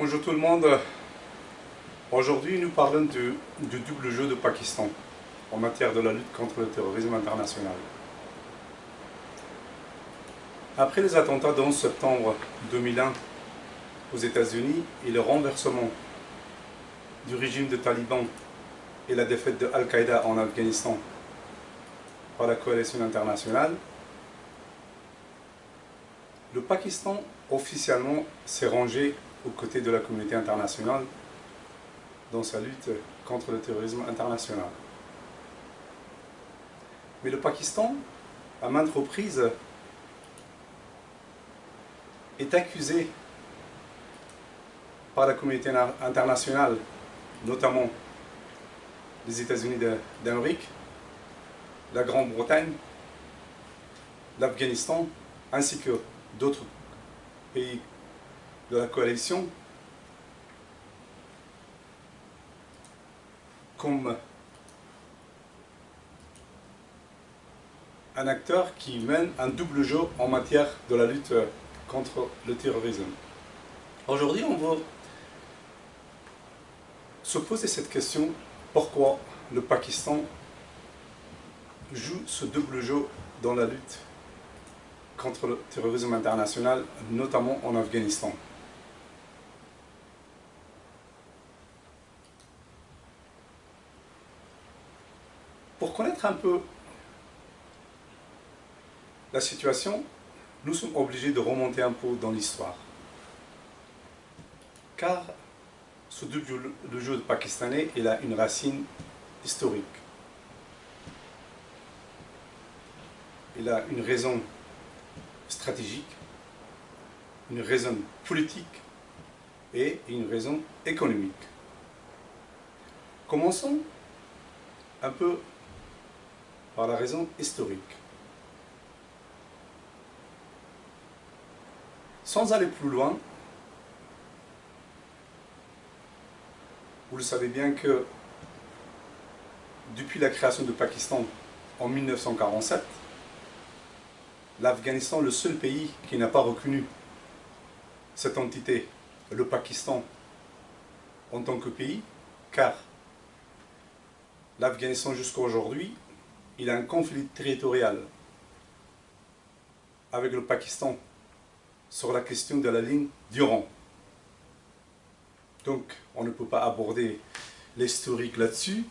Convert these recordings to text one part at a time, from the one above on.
Bonjour tout le monde. Aujourd'hui, nous parlons du double jeu de Pakistan en matière de la lutte contre le terrorisme international. Après les attentats de 11 septembre 2001 aux États-Unis et le renversement du régime de talibans et la défaite de Al-Qaïda en Afghanistan par la coalition internationale, le Pakistan officiellement s'est rangé aux côtés de la communauté internationale dans sa lutte contre le terrorisme international. Mais le Pakistan, à maintes reprises, est accusé par la communauté internationale, notamment les États-Unis d'Amérique, la Grande-Bretagne, l'Afghanistan, ainsi que d'autres pays de la coalition, comme un acteur qui mène un double jeu en matière de la lutte contre le terrorisme. Aujourd'hui, on va se poser cette question: pourquoi le Pakistan joue ce double jeu dans la lutte contre le terrorisme international, notamment en Afghanistan? Pour connaître un peu la situation, nous sommes obligés de remonter un peu dans l'histoire. Car ce double jeu pakistanais, il a une racine historique. Il a une raison stratégique, une raison politique et une raison économique. Commençons un peu par la raison historique. Sans aller plus loin, vous le savez bien que depuis la création du Pakistan en 1947, l'Afghanistan est le seul pays qui n'a pas reconnu cette entité, le Pakistan, en tant que pays, car l'Afghanistan jusqu'à aujourd'hui, il a un conflit territorial avec le Pakistan sur la question de la ligne d'Iran. Donc, on ne peut pas aborder l'historique là-dessus,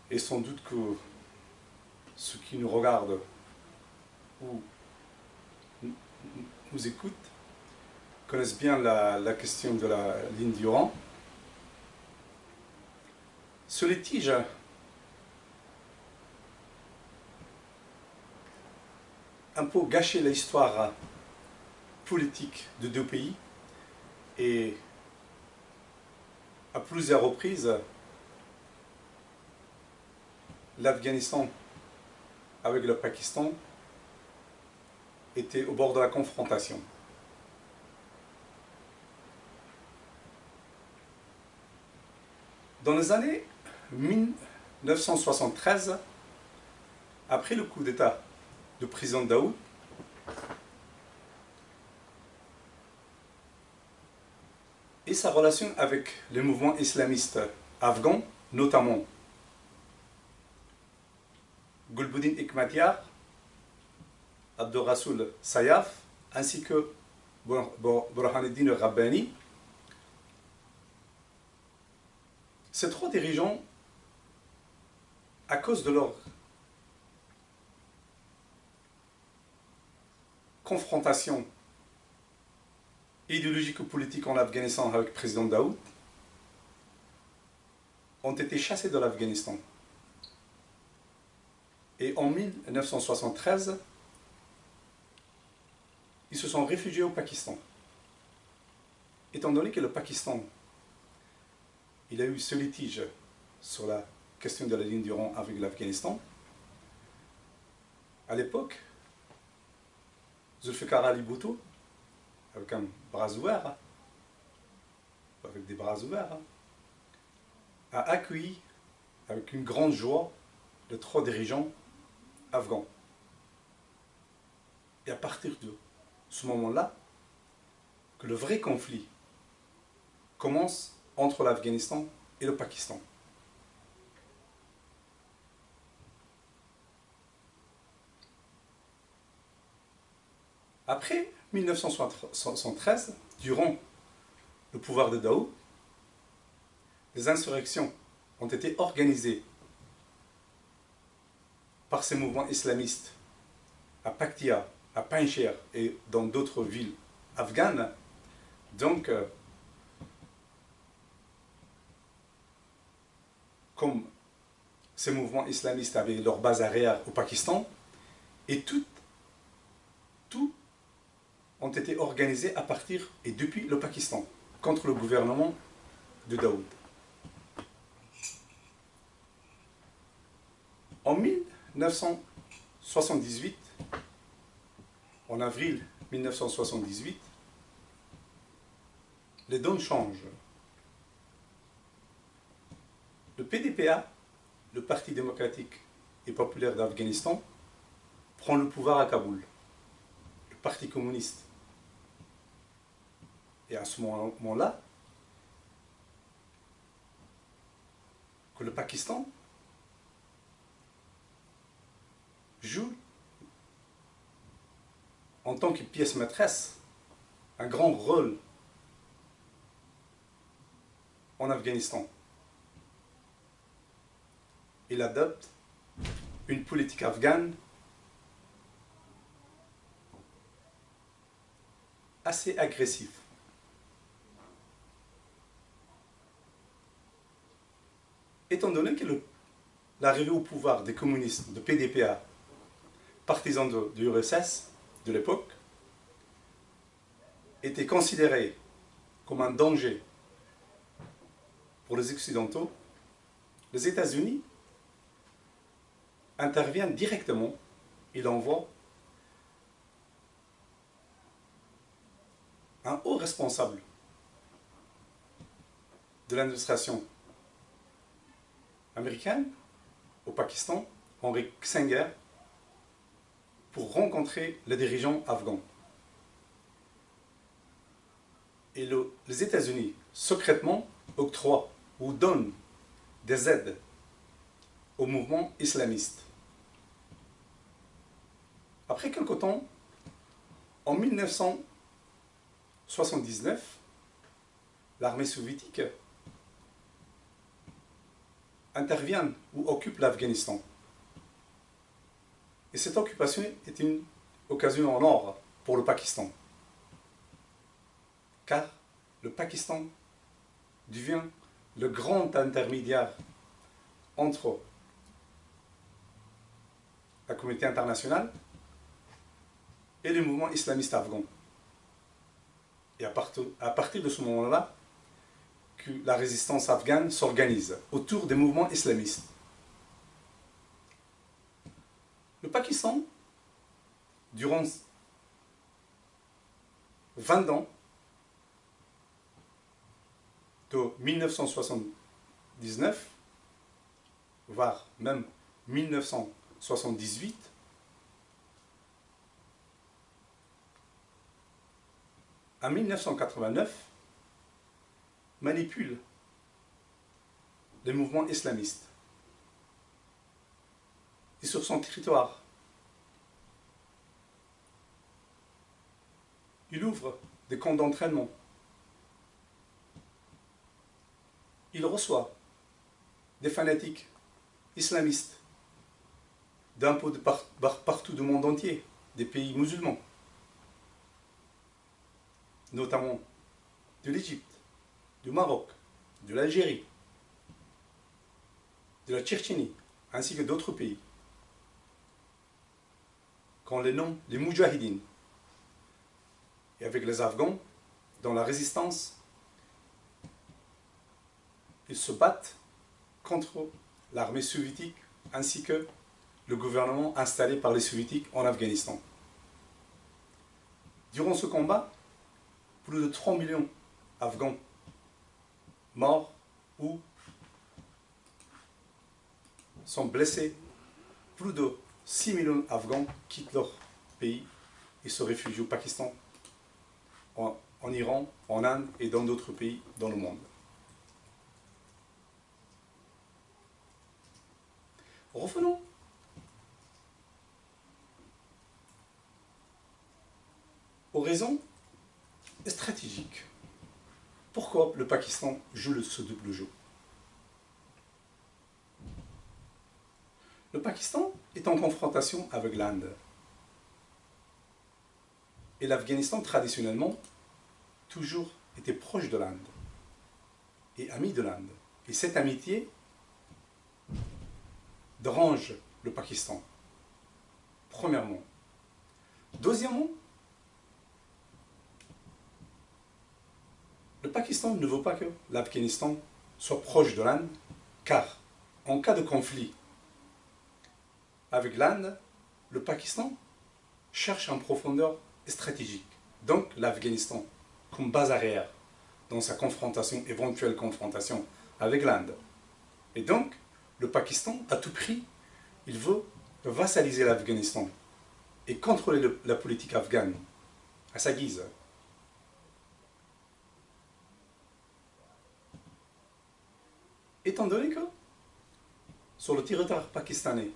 et sans doute que ceux qui nous regardent ou nous écoutent connaissent bien la question de la ligne d'Iran. Ce litige un peu gâché l'histoire politique de deux pays, et à plusieurs reprises, l'Afghanistan avec le Pakistan était au bord de la confrontation. Dans les années 1973, après le coup d'État du président Daoud, et sa relation avec les mouvements islamistes afghans, notamment Gulbuddin Hekmatyar, Abdurrasoul Sayaf, ainsi que Burhanuddin Rabbani. Ces trois dirigeants, à cause de leur confrontation idéologique ou politique en Afghanistan avec le président Daoud, ont été chassés de l'Afghanistan. Et en 1973, ils se sont réfugiés au Pakistan. Étant donné que le Pakistan, il a eu ce litige sur la question de la ligne d'Iran avec l'Afghanistan, à l'époque, Zulfikar Ali Bhutto, avec un bras ouvert, avec des bras ouverts, a accueilli avec une grande joie les trois dirigeants afghans. Et à partir de ce moment-là, que le vrai conflit commence entre l'Afghanistan et le Pakistan. Après 1973, durant le pouvoir de Daoud, des insurrections ont été organisées par ces mouvements islamistes à Paktia, à Panjshir et dans d'autres villes afghanes. Donc, comme ces mouvements islamistes avaient leur base arrière au Pakistan, et tout ont été organisés à partir et depuis le Pakistan, contre le gouvernement de Daoud. En 1978, en avril 1978, les donnes changent. Le PDPA, le Parti démocratique et populaire d'Afghanistan, prend le pouvoir à Kaboul, le Parti communiste. Et à ce moment-là, que le Pakistan joue en tant que pièce maîtresse un grand rôle en Afghanistan. Il adopte une politique afghane assez agressive. Étant donné que l'arrivée au pouvoir des communistes de PDPA, partisans de l'URSS de l'époque, était considérée comme un danger pour les Occidentaux, les États-Unis interviennent directement. Il envoie un haut responsable de l'administration américaine au Pakistan, Henry Kissinger, pour rencontrer les dirigeants afghans. Et les États-Unis, secrètement, octroient ou donnent des aides au mouvement islamiste. Après quelque temps, en 1979, l'armée soviétique intervient ou occupe l'Afghanistan. Et cette occupation est une occasion en or pour le Pakistan. Car le Pakistan devient le grand intermédiaire entre la communauté internationale et les mouvements islamistes afghans. Et à partir de ce moment-là, que la résistance afghane s'organise autour des mouvements islamistes. Le Pakistan, durant 20 ans, de 1979, voire même 1978, en 1989, manipule les mouvements islamistes. Et sur son territoire, il ouvre des camps d'entraînement. Il reçoit des fanatiques islamistes d'un peu partout du monde entier, des pays musulmans, notamment de l'Égypte, du Maroc, de l'Algérie, de la Tchétchénie, ainsi que d'autres pays, qu'on les nomme les Moudjahidines. Et avec les Afghans, dans la résistance, ils se battent contre l'armée soviétique ainsi que le gouvernement installé par les soviétiques en Afghanistan. Durant ce combat, plus de 3 millions d'Afghans morts ou sont blessés. Plus de 6 millions d'Afghans quittent leur pays et se réfugient au Pakistan en Iran, en Inde et dans d'autres pays dans le monde. Revenons aux raisons stratégiques. Pourquoi le Pakistan joue ce double jeu? Le Pakistan est en confrontation avec l'Inde. Et l'Afghanistan, traditionnellement, toujours été proche de l'Inde et ami de l'Inde. Et cette amitié dérange le Pakistan, premièrement. Deuxièmement, le Pakistan ne veut pas que l'Afghanistan soit proche de l'Inde, car en cas de conflit avec l'Inde, le Pakistan cherche en profondeur stratégique. Donc l'Afghanistan, comme base arrière, dans sa confrontation, éventuelle confrontation avec l'Inde. Et donc, le Pakistan, à tout prix, il veut vassaliser l'Afghanistan et contrôler la politique afghane à sa guise. Étant donné que, sur le territoire pakistanais,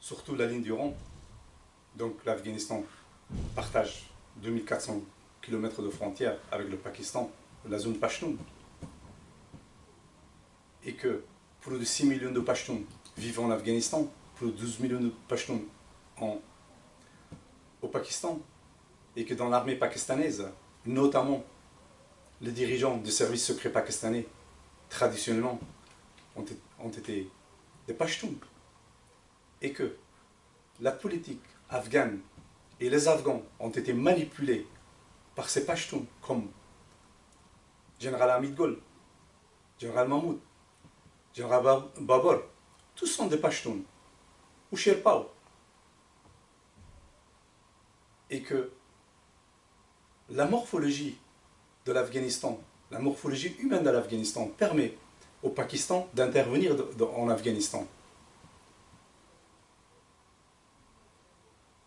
surtout la ligne du rond, donc l'Afghanistan partage 2400 km de frontière avec le Pakistan, la zone Pashtun, et que plus de 6 millions de Pashtuns vivent en Afghanistan, plus de 12 millions de Pashtuns au Pakistan, et que dans l'armée pakistanaise, notamment les dirigeants du service secret pakistanais, traditionnellement, ont été des Pashtuns, et que la politique afghane et les Afghans ont été manipulés par ces Pashtuns comme Général Hamid Gol, Général Mahmoud, Général Babur, tous sont des Pashtuns, ou Sherpao. Et que la morphologie de l'Afghanistan, la morphologie humaine de l'Afghanistan permet au Pakistan d'intervenir en Afghanistan.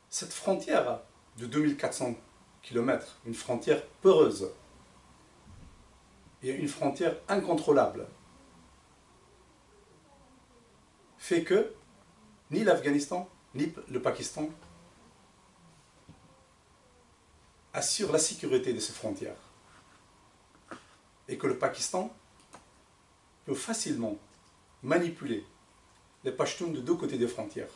Cette frontière de 2400 km, une frontière peureuse, et une frontière incontrôlable, fait que ni l'Afghanistan ni le Pakistan assurent la sécurité de ces frontières. Et que le Pakistan peut facilement manipuler les Pashtuns de deux côtés des frontières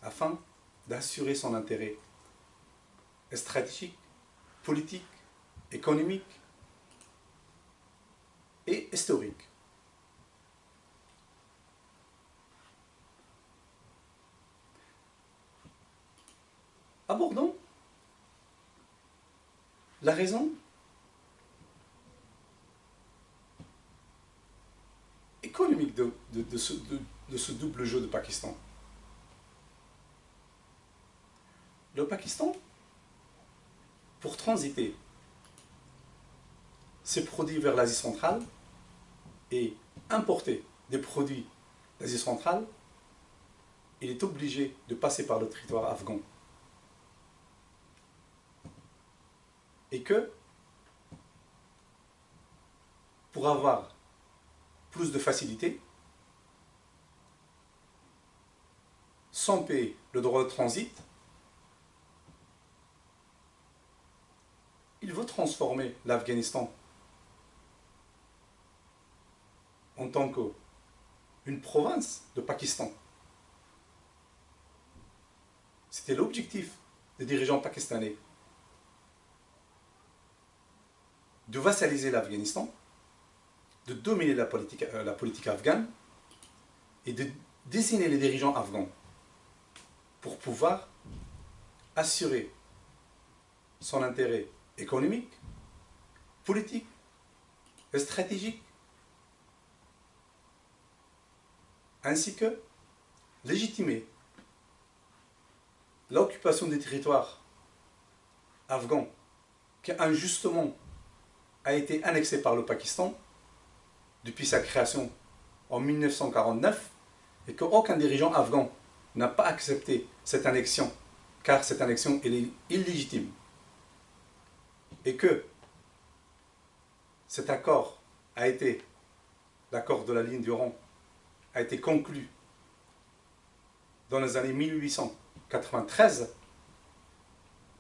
afin d'assurer son intérêt stratégique, politique, économique et historique. Abordons la raison économique de ce double jeu de Pakistan. Le Pakistan, pour transiter ses produits vers l'Asie centrale et importer des produits d'Asie centrale, il est obligé de passer par le territoire afghan. Et que, pour avoir plus de facilité, sans payer le droit de transit, il veut transformer l'Afghanistan en tant qu'une province de Pakistan. C'était l'objectif des dirigeants pakistanais, de vassaliser l'Afghanistan, de dominer la politique afghane et de désigner les dirigeants afghans pour pouvoir assurer son intérêt économique, politique et stratégique, ainsi que légitimer l'occupation des territoires afghans qui injustement a été annexé par le Pakistan depuis sa création en 1949 et qu'aucun dirigeant afghan n'a pas accepté cette annexion car cette annexion elle est illégitime. Et que cet accord a été, l'accord de la ligne du Rhin, a été conclu dans les années 1893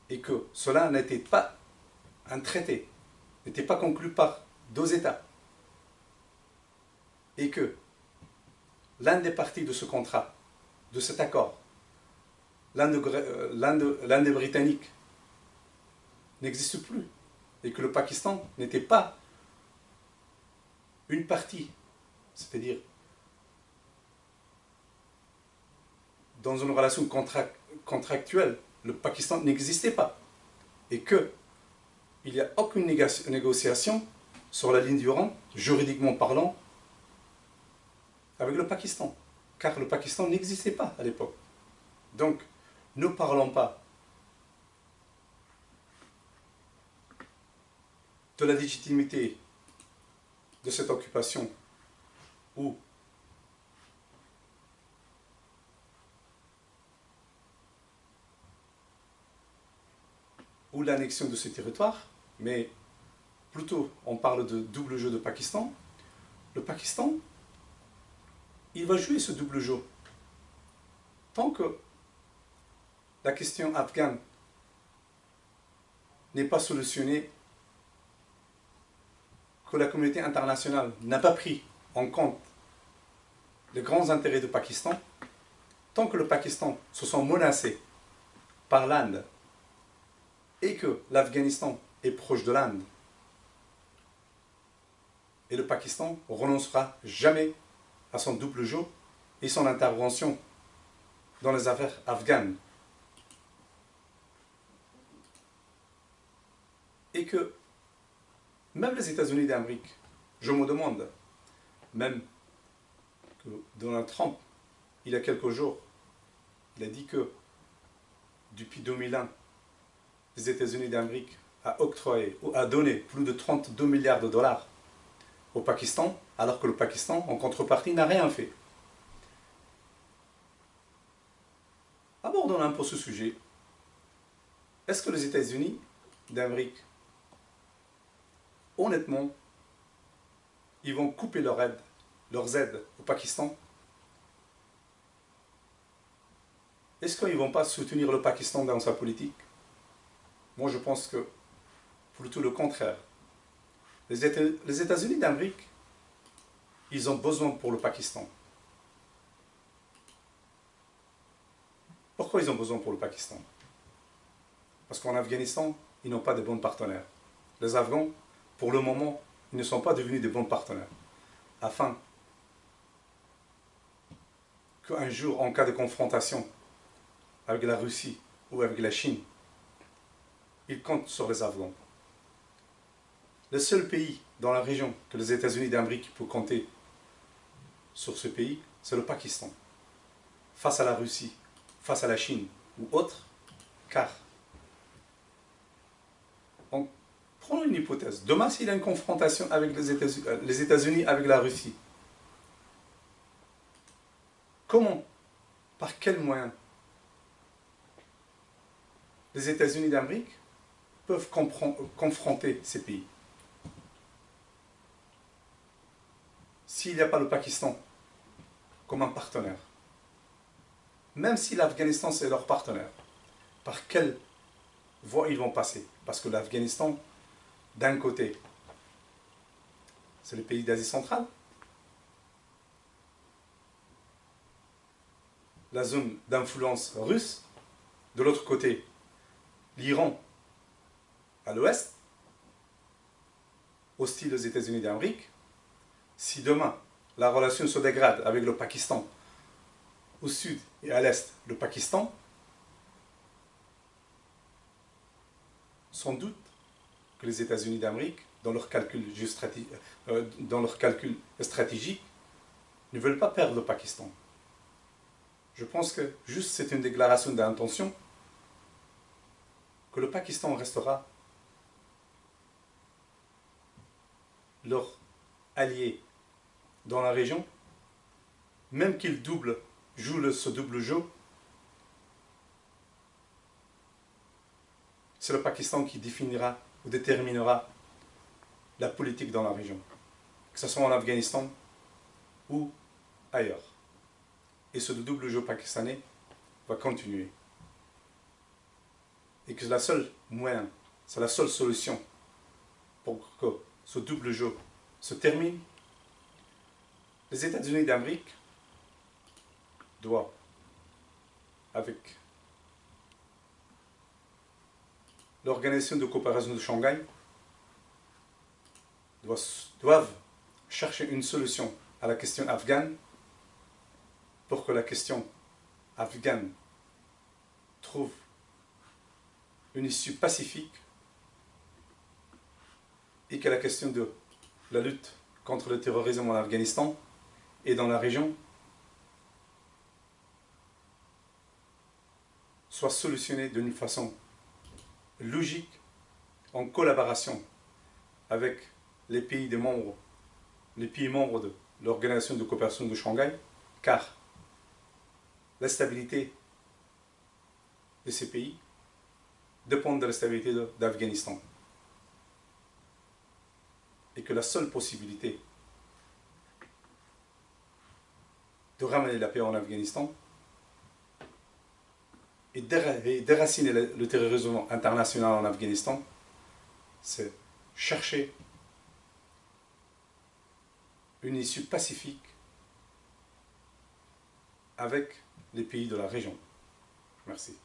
et que cela n'était pas un traité, n'était pas conclu par deux États et que l'un des parties de ce contrat, de cet accord, l'un des Britanniques n'existe plus et que le Pakistan n'était pas une partie, c'est-à-dire dans une relation contractuelle, le Pakistan n'existait pas et qu'il n'y a aucune négociation sur la ligne du Rhin, juridiquement parlant, avec le Pakistan, car le Pakistan n'existait pas à l'époque. Donc, ne parlons pas de la légitimité de cette occupation ou l'annexion de ce territoire, mais plutôt on parle de double jeu de Pakistan. Le Pakistan, il va jouer ce double jeu. Tant que la question afghane n'est pas solutionnée, que la communauté internationale n'a pas pris en compte les grands intérêts du Pakistan, tant que le Pakistan se sent menacé par l'Inde et que l'Afghanistan est proche de l'Inde, et le Pakistan ne renoncera jamais à son double jeu et son intervention dans les affaires afghanes. Et que même les États-Unis d'Amérique, je me demande, même que Donald Trump, il y a quelques jours, il a dit que depuis 2001, les États-Unis d'Amérique a octroyé ou a donné plus de 32 milliards de dollars au Pakistan, alors que le Pakistan, en contrepartie, n'a rien fait. Abordons un peu ce sujet. Est-ce que les États-Unis d'Amérique, honnêtement, ils vont couper leurs aides au Pakistan? Est-ce qu'ils ne vont pas soutenir le Pakistan dans sa politique? Moi, je pense que plutôt le contraire. Les États-Unis d'Amérique, ils ont besoin pour le Pakistan. Pourquoi ils ont besoin pour le Pakistan? Parce qu'en Afghanistan, ils n'ont pas de bons partenaires. Les Afghans, pour le moment, ils ne sont pas devenus de bons partenaires. Afin qu'un jour, en cas de confrontation avec la Russie ou avec la Chine, ils comptent sur les Afghans. Le seul pays dans la région que les États-Unis d'Amérique peuvent compter sur ce pays, c'est le Pakistan. Face à la Russie, face à la Chine ou autre, car, prenons une hypothèse. Demain, s'il y a une confrontation avec les États-Unis avec la Russie, comment, par quels moyens les États-Unis d'Amérique peuvent confronter ces pays? S'il n'y a pas le Pakistan comme un partenaire, même si l'Afghanistan c'est leur partenaire, par quelle voie ils vont passer? Parce que l'Afghanistan, d'un côté, c'est le pays d'Asie centrale, la zone d'influence russe, de l'autre côté, l'Iran à l'ouest, hostile aux États-Unis d'Amérique. Si demain, la relation se dégrade avec le Pakistan, au sud et à l'est, le Pakistan, sans doute que les États-Unis d'Amérique, dans leur calcul stratégique, ne veulent pas perdre le Pakistan. Je pense que juste c'est une déclaration d'intention que le Pakistan restera leur allié dans la région, même qu'ils jouent ce double jeu, c'est le Pakistan qui définira ou déterminera la politique dans la région, que ce soit en Afghanistan ou ailleurs. Et ce double jeu pakistanais va continuer. Et que la seule moyen, c'est la seule solution pour que ce double jeu se termine. Les États-Unis d'Amérique doivent, avec l'Organisation de coopération de Shanghai, doivent chercher une solution à la question afghane pour que la question afghane trouve une issue pacifique et que la question de la lutte contre le terrorisme en Afghanistan et dans la région soit solutionnée d'une façon logique, en collaboration avec les pays membres de l'Organisation de coopération de Shanghai, car la stabilité de ces pays dépend de la stabilité d'Afghanistan. Et que la seule possibilité de ramener la paix en Afghanistan et déraciner le terrorisme international en Afghanistan, c'est chercher une issue pacifique avec les pays de la région. Merci.